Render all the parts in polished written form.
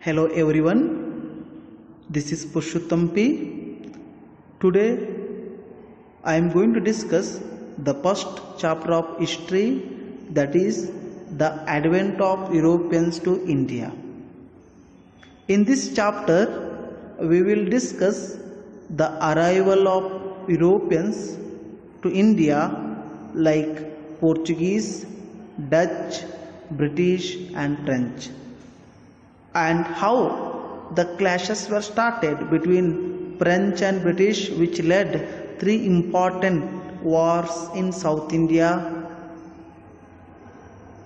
Hello everyone, this is Purushottam P. Today I am going to discuss the first chapter of history, that is the advent of Europeans to India. In this chapter we will discuss the arrival of Europeans to India like Portuguese, Dutch, British and French, and how the clashes were started between French and British, which led three important wars in South India,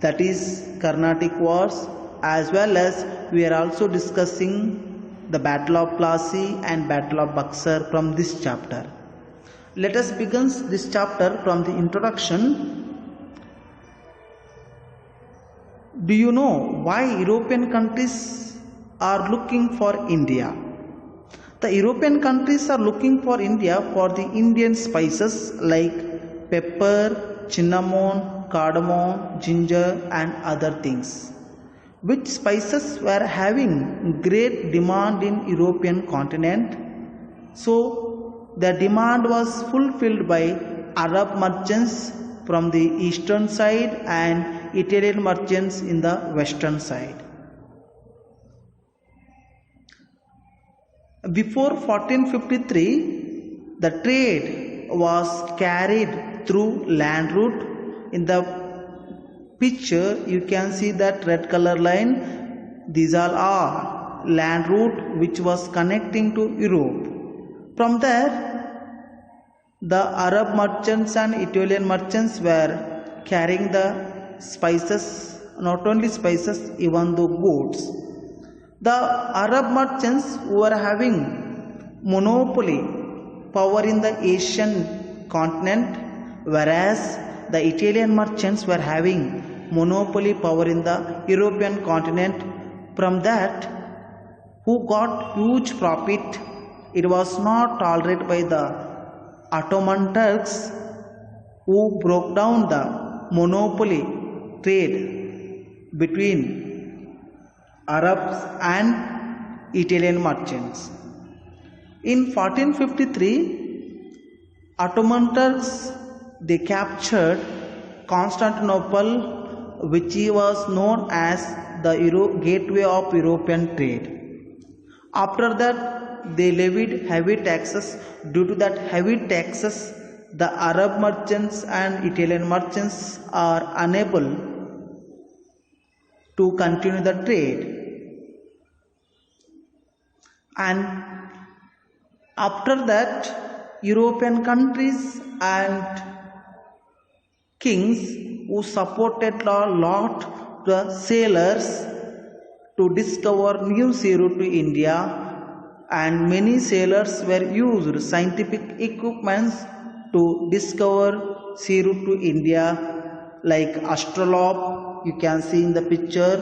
that is Carnatic Wars, as well as we are also discussing the Battle of Plassey and Battle of BUXAR from this chapter. Let us begin this chapter from the introduction. Do you know why European countries are looking for India? The European countries are looking for India for the Indian spices like pepper, cinnamon, cardamom, ginger and other things, which spices were having great demand in European continent. So the demand was fulfilled by Arab merchants from the eastern side and Italian merchants in the western side. Before 1453, the trade was carried through land route. In the picture you can see that red color line. These all are land route which was connecting to Europe. From there the Arab merchants and Italian merchants were carrying the spices, not only spices, even the goods. The Arab merchants were having monopoly power in the Asian continent, whereas the Italian merchants were having monopoly power in the European continent. From that, who got huge profit? It was not tolerated by the Ottoman Turks, who broke down the monopoly trade between Arabs and Italian merchants. In 1453, Ottoman Turks, they captured Constantinople, which was known as the gateway of European trade. After that, they levied heavy taxes. Due to that heavy taxes, the Arab merchants and Italian merchants are unable to continue the trade. And after that, European countries and kings who supported a lot the sailors to discover new sea route to India, and many sailors were used scientific equipments to discover sea route to India, like astrolabe you can see in the picture,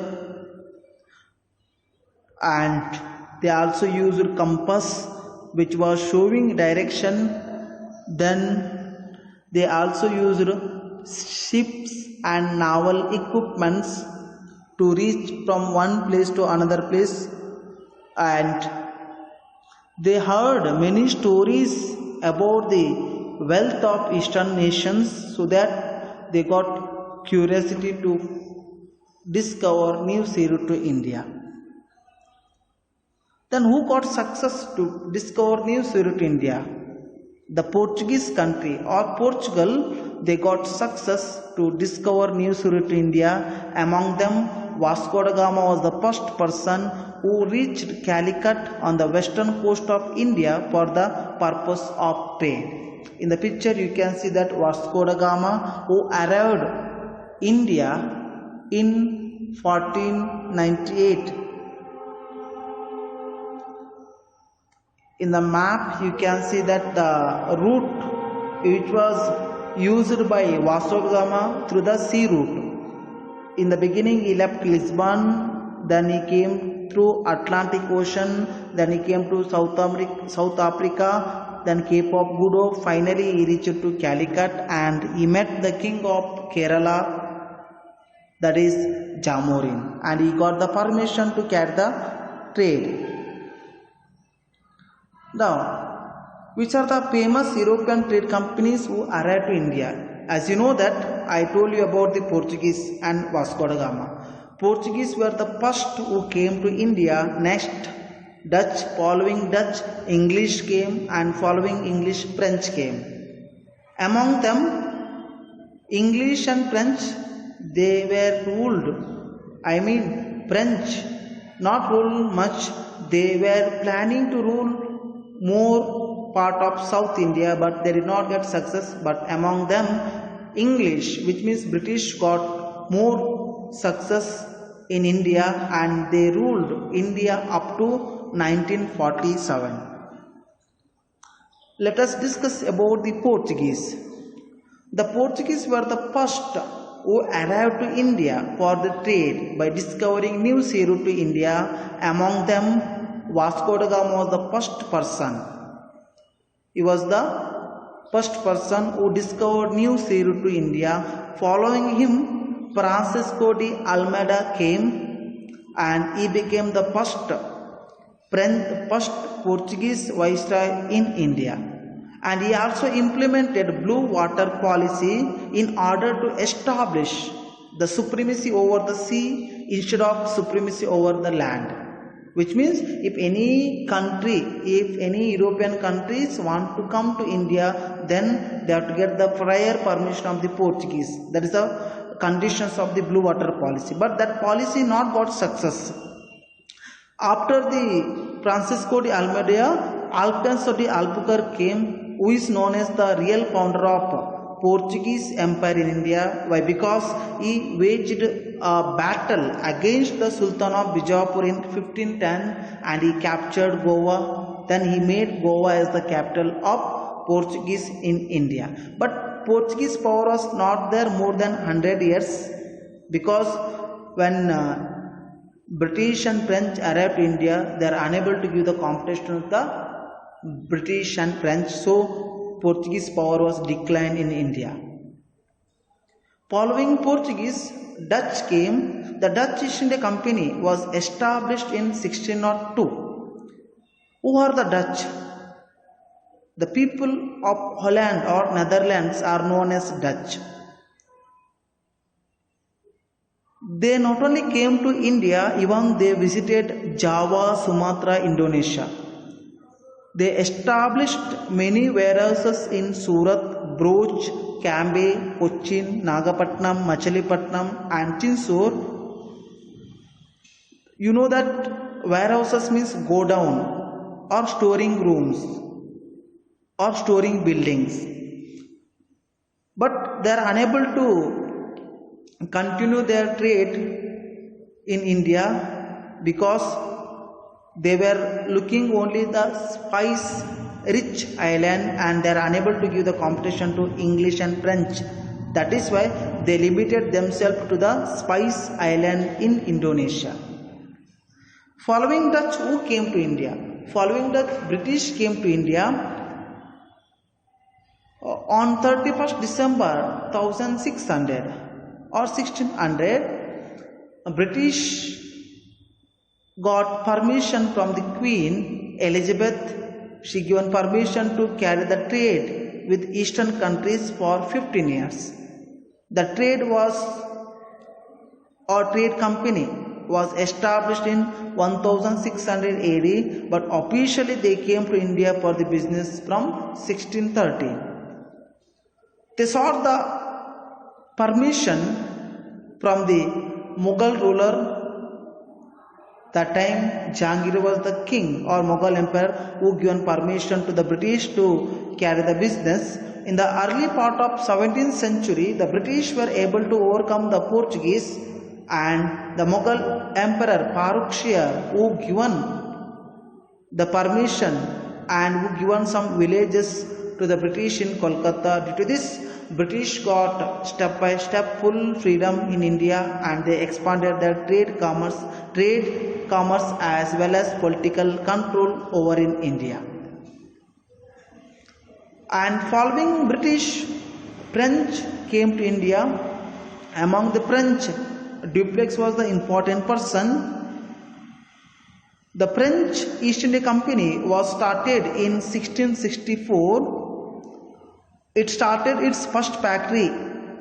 and they also used compass which was showing direction. Then they also used ships and naval equipments to reach from one place to another place, and they heard many stories about the wealth of eastern nations, so that they got curiosity to discover new sea route to India. Then who got success to discover new sea route to India? The Portuguese country or Portugal, they got success to discover new sea route to India. Among them, Vasco da Gama was the first person who reached Calicut on the western coast of India for the purpose of trade. In the picture you can see that Vasco da Gama, who arrived India in 1498. In the map you can see that the route which was used by Vasco da Gama through the sea route. In the beginning he left Lisbon, then he came through Atlantic Ocean, then he came to South Africa, then Cape of Good Hope. Finally he reached to Calicut and he met the king of Kerala, that is Jamorin, and he got the permission to carry the trade. Now, which are the famous European trade companies who arrived to India? As you know that I told you about the Portuguese and Vasco da Gama. Portuguese were the first who came to India. Next, Dutch, following Dutch, English came, and following English, French came. Among them, English and French, they were ruled. French not ruled much. They were planning to rule more part of South India, but they did not get success. But among them, English, which means British, got more success in India, and they ruled India up to 1947. Let us discuss about the Portuguese. The Portuguese were the first who arrived to India for the trade by discovering new sea route to India. Among them, Vasco da Gama was the first person. He was the first person who discovered new sea route to India. Following him, Francisco de Almeida came, and he became the first Portuguese viceroy in India. And he also implemented blue water policy in order to establish the supremacy over the sea instead of supremacy over the land. Which means if any European countries want to come to India, then they have to get the prior permission of the Portuguese. That is the conditions of the blue water policy. But that policy not got success. After the Francisco de Almeida, Alfonso de Albuquerque came, who is known as the real founder of Portuguese Empire in India. Why? Because he waged a battle against the Sultan of Bijapur in 1510, and he captured Goa. Then he made Goa as the capital of Portuguese in India. But Portuguese power was not there more than 100 years, because when British and French arrived to India, they are unable to give the competition to the British and French, so Portuguese power was declined in India. Following Portuguese, Dutch came. The Dutch East India Company was established in 1602. Who are the Dutch? The people of Holland or Netherlands are known as Dutch. They not only came to India, even they visited Java, Sumatra, Indonesia. They established many warehouses in Surat, Broch, Cambe, Cochin, Nagapatnam, Machilipatnam and Chinsur. You know that warehouses means go down or storing rooms or storing buildings. But they are unable to continue their trade in India because they were looking only the spice rich island, and they are unable to give the competition to English and French. That is why they limited themselves to the spice island in Indonesia. Following Dutch, who came to India? Following Dutch, British came to India on 31st December 1600 or 1600. British got permission from the Queen Elizabeth. She given permission to carry the trade with eastern countries for 15 years. The trade company was established in 1600 AD, but officially they came to India for the business from 1630. They sought the permission from the Mughal ruler. That time Jahangir was the king or Mughal emperor who given permission to the British to carry the business. In the early part of 17th century, the British were able to overcome the Portuguese, and the Mughal emperor Purushottam, who given the permission and who given some villages to the British in Kolkata. Due to this, British got step by step full freedom in India, and they expanded their trade commerce as well as political control over in India. And following British, French came to India. Among the French, Dupleix was the important person. The French East India Company was started in 1664. It started its first factory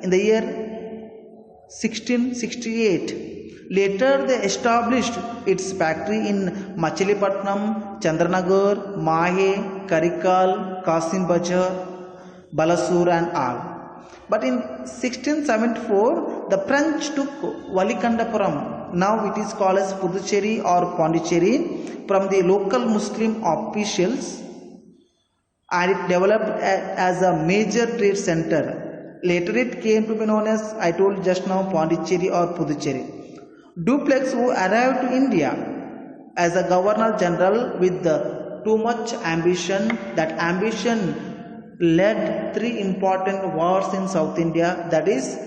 in the year 1668. Later they established its factory in Machilipatnam, Chandranagar, Mahe, Karikal, Kasim Bazar, Balasur and all. But in 1674 the French took Valikandapuram, now it is called as Puducherry or Pondicherry, from the local Muslim officials, and it developed as a major trade center. Later it came to be known as, I told just now, Pondicherry or Puducherry. Dupleix, who arrived to India as a governor general with too much ambition, that ambition led 3 important wars in South India, that is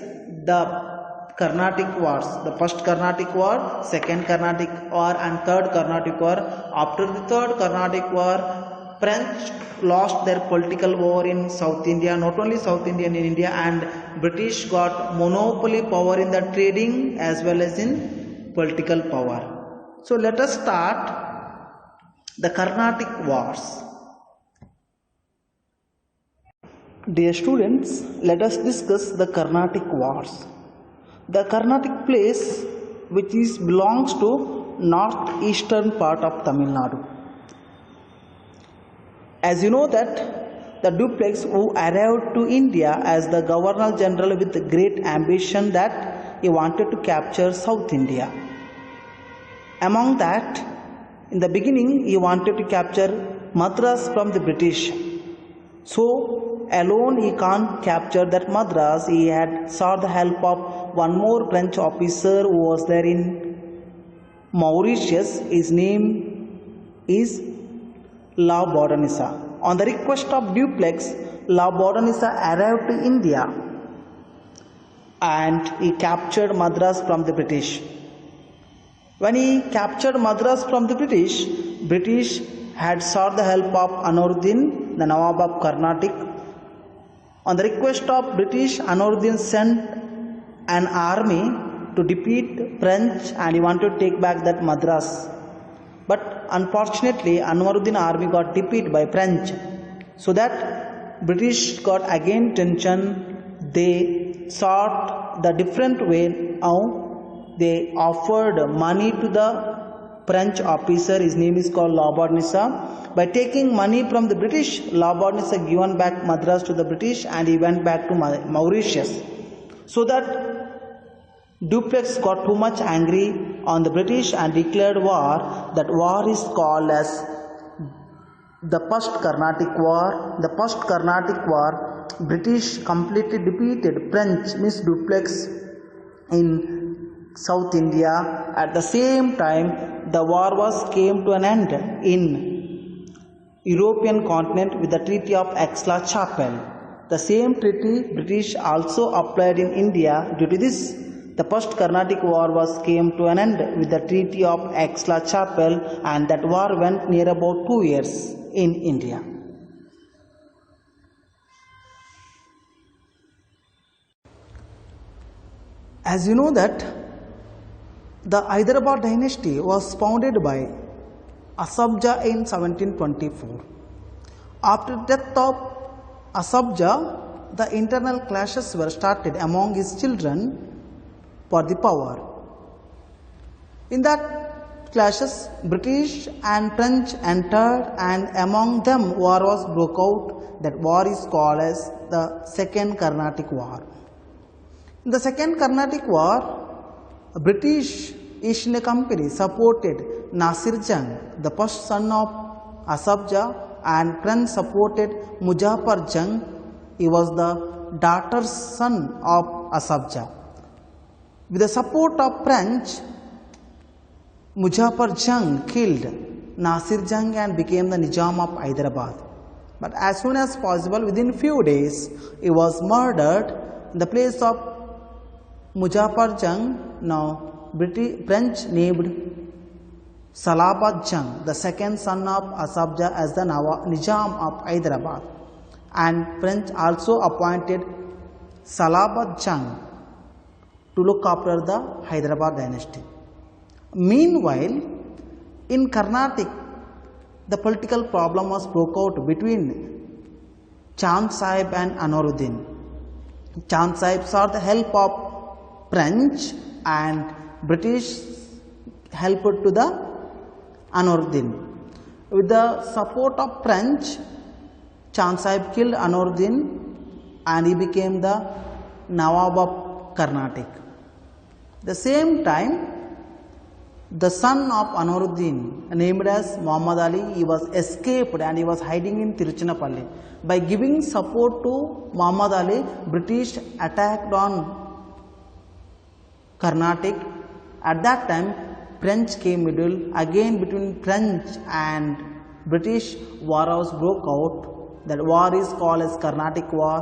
the Carnatic Wars, the first Carnatic War, second Carnatic War and third Carnatic War. After the third Carnatic War, French lost their political war in South India, not only South India, in India, and British got monopoly power in the trading as well as in political power. So let us start the Carnatic Wars. Dear students, let us discuss the Carnatic Wars. The Carnatic place which belongs to northeastern part of Tamil Nadu. As you know that the Dupleix, who arrived to India as the Governor General with great ambition that he wanted to capture South India. Among that, in the beginning he wanted to capture Madras from the British. So alone he can't capture that Madras. He had sought the help of one more French officer who was there in Mauritius. His name is La Bourdonnais. On the request of Dupleix, La Bourdonnais arrived to India and he captured Madras from the British. When he captured Madras from the British had sought the help of Anuruddin, the Nawab of Carnatic. On the request of British, Anuruddin sent an army to defeat French and he wanted to take back that Madras. But unfortunately, Anuruddin army got defeated by French. So that British got again tension. They sought the different way. Now they offered money to the French officer. His name is called La Bourdonnais. By taking money from the British, La Bourdonnais given back Madras to the British and he went back to Mauritius. So that Dupleix got too much angry on the British and declared war. That war is called as the first Carnatic War. The first Carnatic War, British completely defeated French, Miss Dupleix, in South India. At the same time, the war came to an end in European continent with the Treaty of Aix-la-Chapelle. The same treaty British also applied in India. Due to this, the first Carnatic War came to an end with the Treaty of Aix-la-Chapelle, and that war went near about 2 years in India. As you know that the Hyderabad dynasty was founded by Asabja in 1724. After the death of Asabja, the internal clashes were started among his children for the power. In that clashes, British and French entered, and among them war broke out. That war is called as the Second Carnatic War. In the Second Carnatic War, British East India Company supported Nasir Jung, the first son of Asabja, and French supported Muzaffar Jung. He was the daughter's son of Asabja. With the support of French, Muzaffar Jung killed Nasir Jung and became the Nizam of Hyderabad. But as soon as possible, within few days, he was murdered in the place of Muzaffar Jung. Now French named Salabat Jung, the second son of Asabja, as the Nizam of Hyderabad, and French also appointed Salabat Jung to look after the Hyderabad dynasty. Meanwhile, In Carnatic, the political problem was broke out between Chand Sahib and Anwaruddin. Chand Sahib sought the help of French and British helped to the Anwaruddin. With the support of French, Chand Sahib killed Anwaruddin and he became the Nawab of Carnatic. The same time, the son of Anwaruddin, named as Muhammad Ali, he was escaped and he was hiding in Tiruchinappalli. By giving support to Muhammad Ali, British attacked on Carnatic. At that time, French came middle. Again, between French and British, war was broke out. That war is called as Carnatic War.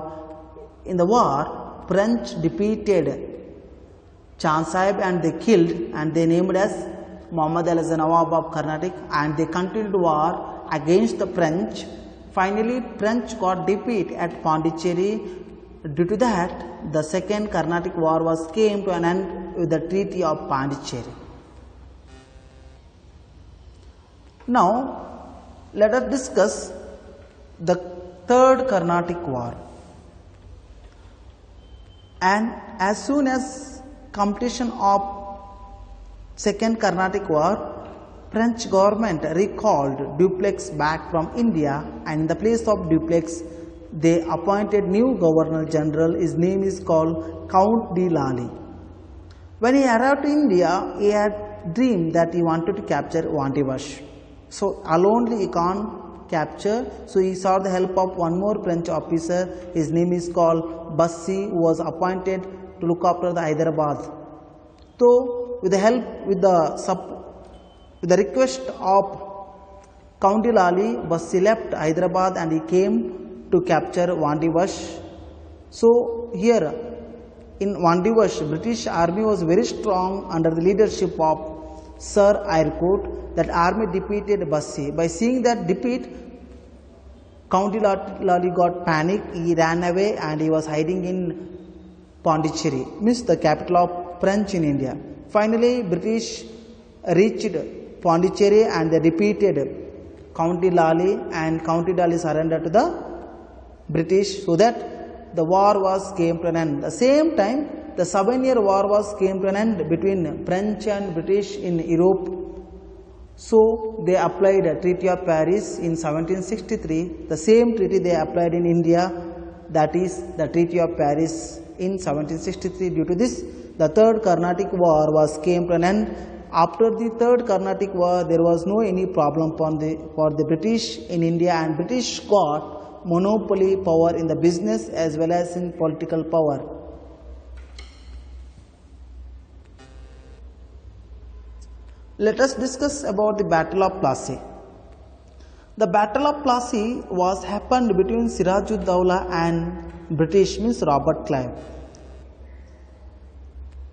In the war, French defeated Chand Sahib and they killed and they named as Muhammad Ali as the Nawab of Carnatic, and they continued war against the French. Finally, French got defeat at Pondicherry. Due to that, the second Carnatic War came to an end with the Treaty of Pondicherry. Now, let us discuss the third Carnatic War. And as soon as completion of second Carnatic War, French government recalled Dupleix back from India, and in the place of Dupleix, they appointed new Governor General. His name is called Count de Lally. When he arrived to India, he had dreamed that he wanted to capture Vandivash. So alone he can't capture, so he sought the help of one more French officer. His name is called BUXAR, who was appointed to look after the Hyderabad. So with the help, with the request of Count de Lally, BUXAR left Hyderabad and he came to capture Vandivash. So here in Vandivash, British army was very strong under the leadership of Sir Eyrecourt. That army defeated BUXAR. By seeing that defeat, Count de Lally got panic. He ran away and he was hiding in Pondicherry, means the capital of French in India. Finally, British reached Pondicherry and they defeated Count de Lally, and Count de Lally surrendered to the British, so that the war came to an end. At the same time, the 7-year war came to an end between French and British in Europe. So they applied a Treaty of Paris in 1763. The same treaty they applied in India, that is the Treaty of Paris in 1763. Due to this, the third Carnatic War came to an end. After the third Carnatic War, there was no any problem for the British in India, and British got monopoly power in the business as well as in political power. Let us discuss about the Battle of Plassey. The Battle of Plassey happened between Siraj-ud-Dawla and British, means Robert Clive,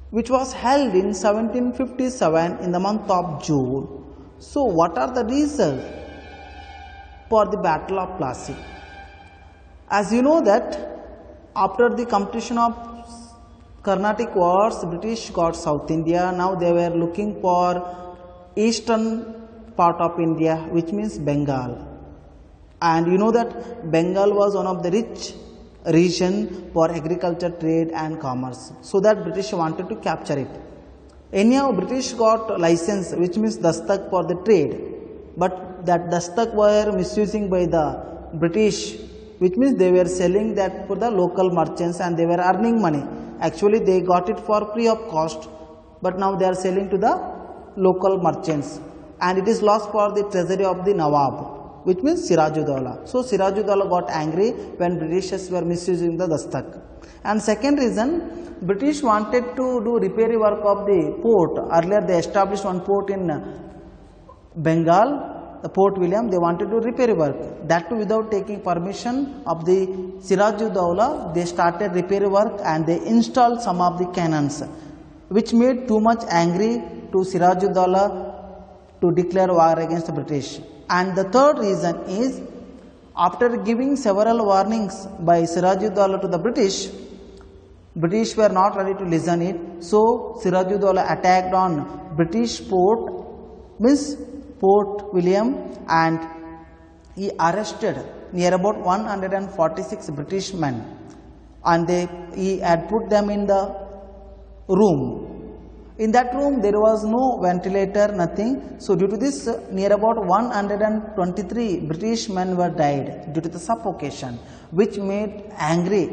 which was held in 1757 in the month of June. So what are the reasons for the Battle of Plassey? As you know that after the completion of Carnatic Wars, British got South India. Now they were looking for eastern part of India, which means Bengal. And you know that Bengal was one of the rich region for agriculture, trade and commerce. So that British wanted to capture it. Anyhow, British got license, which means dastak for the trade. But that dastak were misusing by the British, which means they were selling that for the local merchants and they were earning money. Actually, they got it for free of cost, but now they are selling to the local merchants, and it is lost for the treasury of the Nawab, which means Siraj-ud-Dawla. So Siraj-ud-Dawla got angry when Britishers were misusing the dastak. And second reason, British wanted to do repair work of the port. Earlier they established one port in Bengal, the Port William. They wanted to repair work. That too without taking permission of the Siraj-ud-Dawla. They started repair work and they installed some of the cannons, which made too much angry to Siraj-ud-Dawla to declare war against the British. And the third reason is, after giving several warnings by Siraj-ud-Dawla to the British were not ready to listen it. So Siraj-ud-Dawla attacked on British port, means Port William, and he arrested near about 146 British men, and he had put them in the room. In that room there was no ventilator, nothing. So due to this, near about 123 British men were died due to the suffocation, which made angry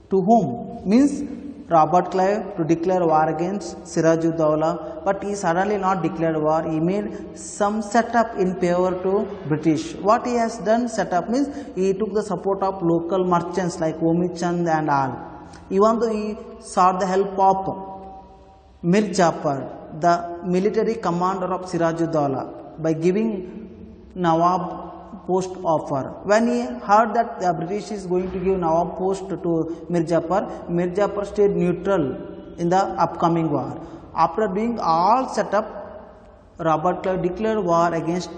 to whom? Means Robert Clive to declare war against Siraj-ud-Dowla, but he suddenly not declared war. He made some setup in favor to British. What he has done setup means he took the support of local merchants like Omichand and all. Even though he sought the help of Mir Jafar, the military commander of Siraj-ud-Dowla, by giving Nawab post offer. When he heard that the British is going to give Nawab post to Mir Jafar stayed neutral in the upcoming war. After doing all setup, Robert Clive declared war against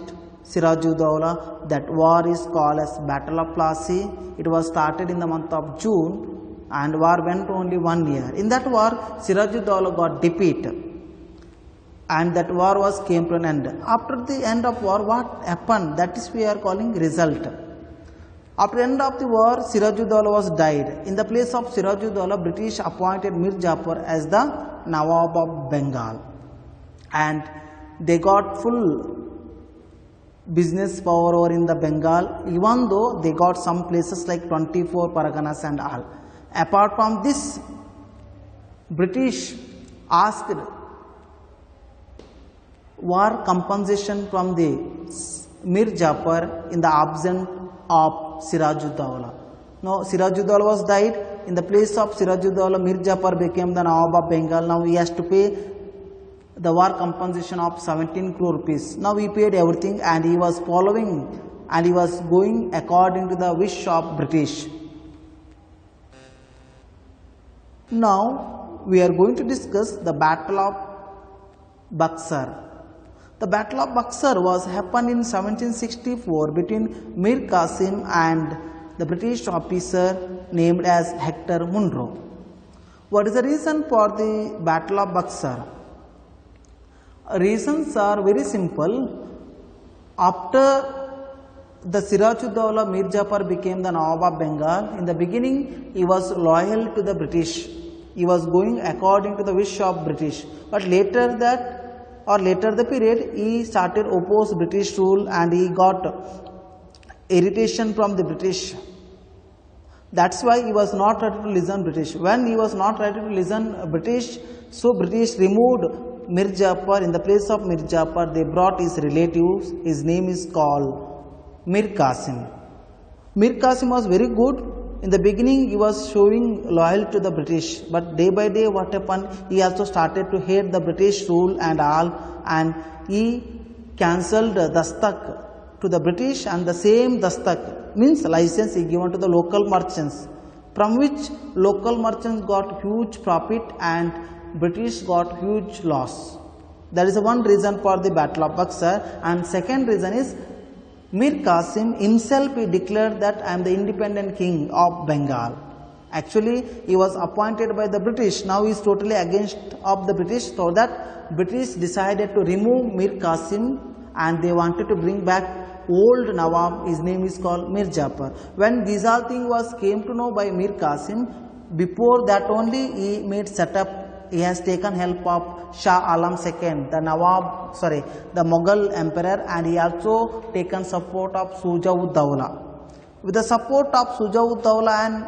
Siraj-ud-Dowla. That war is called as Battle of Plassey. It was started in the month of June, and war went only 1 year. In that war, Siraj-ud-Dowla got defeated, and that war came to an end. After the end of war, what happened? That is we are calling result. After the end of the war, Siraj-ud-Dowla was died. In the place of Siraj-ud-Dowla, British appointed Mir Jafar as the Nawab of Bengal, and they got full business power over in the Bengal, even though they got some places like 24 Parganas and all. Apart from this, British asked war compensation from the Mir Jafar in the absence of Siraj-ud-Dowla. Now Siraj-ud-Dowla was died. In the place of Siraj-ud-Dowla, Mir Jafar became the Nawab of Bengal. Now he has to pay the war compensation of 17 crore rupees. Now he paid everything, and he was following and he was going according to the wish of British. Now we are going to discuss the Battle of BUXAR. The Battle of BUXAR was happened in 1764 between Mir Qasim and the British officer named as Hector Munro. What is the reason for the Battle of BUXAR? Reasons are very simple. After the Siraj-ud-Dowla, Mir Jafar became the Nawab of Bengal. In the beginning, he was loyal to the British. He was going according to the wish of British. But later the period, he started oppose British rule, and he got irritation from the British. That's why he was not ready to listen British. When he was not ready to listen British, so British removed Mir Jafar. In the place of Mir Jafar, they brought his relatives. His name is called Mir Qasim. Mir Qasim was very good. In the beginning, he was showing loyalty to the British, but day by day, what happened? He also started to hate the British rule and all, and he cancelled dastak to the British, and the same dastak means license he given to the local merchants, from which local merchants got huge profit and British got huge loss. That is one reason for the Battle of BUXAR. And second reason is Mir Qasim himself declared that I am the independent king of Bengal. Actually, he was appointed by the British. Now he is totally against of the British, so that British decided to remove Mir Qasim, and they wanted to bring back old Nawab. His name is called Mir Jafar. When this all thing came to know by Mir Qasim, before that only he made setup. He has taken help of Shah Alam II, the Mughal emperor, and he also taken support of Shuja-ud-Dowla. With the support of Shuja-ud-Dowla and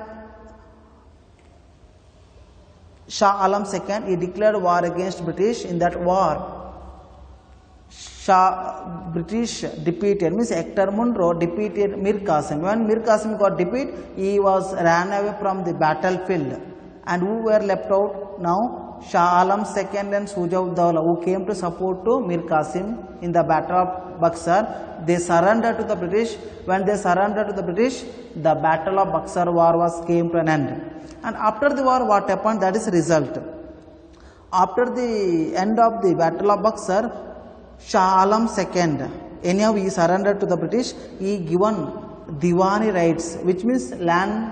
Shah Alam II, he declared war against British. In that war, British defeated, means Hector Munro defeated Mir Qasim. When Mir Qasim got defeated, he ran away from the battlefield. And who were left out now? Shah Alam II and Shuja-ud-Dowla, who came to support to Mir Qasim in the Battle of BUXAR. They surrendered to the British. When they surrendered to the British, the Battle of BUXAR war came to an end. And after the war, what happened? That is the result. After the end of the Battle of BUXAR, Shah Alam II, anyhow he surrendered to the British. He given Diwani rights, which means land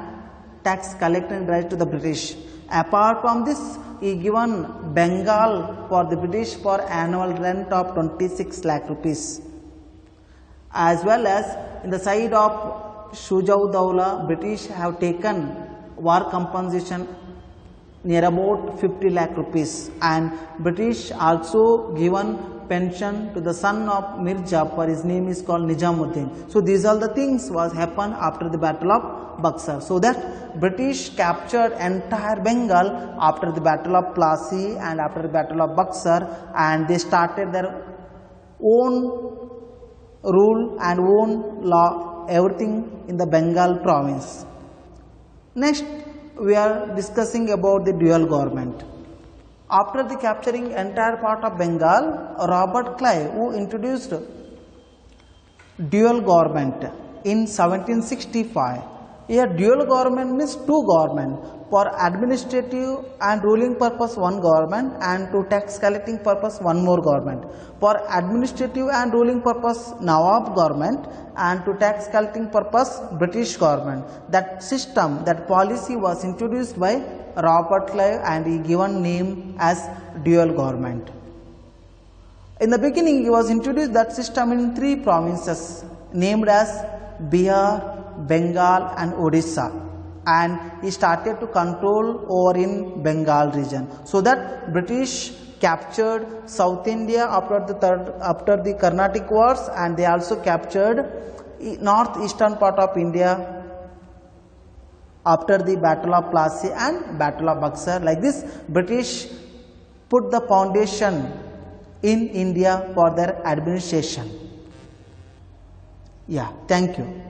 tax collecting right to the British. Apart from this, he given Bengal for the British for annual rent of 26 lakh rupees. As well as in the side of Shujaudaula, British have taken war compensation near about 50 lakh rupees, and British also given pension to the son of Mir Jafar. His name is called Nizamuddin. So these are the things was happened after the battle of BUXAR. So that British captured entire Bengal after the battle of Plassey and after the battle of BUXAR, and they started their own rule and own law, everything in the Bengal province. Next, we are discussing about the dual government. After the capturing entire part of Bengal, Robert Clive, who introduced dual government in 1765. Here dual government means two government. For administrative and ruling purpose one government, and to tax collecting purpose one more government. For administrative and ruling purpose Nawab government, and to tax collecting purpose British government. That system, that policy was introduced by Robert Clive, and he given name as dual government. In the beginning, he was introduced that system in 3 provinces named as Bihar, Bengal and Odisha, and he started to control over in Bengal region. So that British captured South India after the Carnatic Wars, and they also captured northeastern part of India after the Battle of Plassey and Battle of BUXAR. Like this, British put the foundation in India for their administration. Yeah, thank you.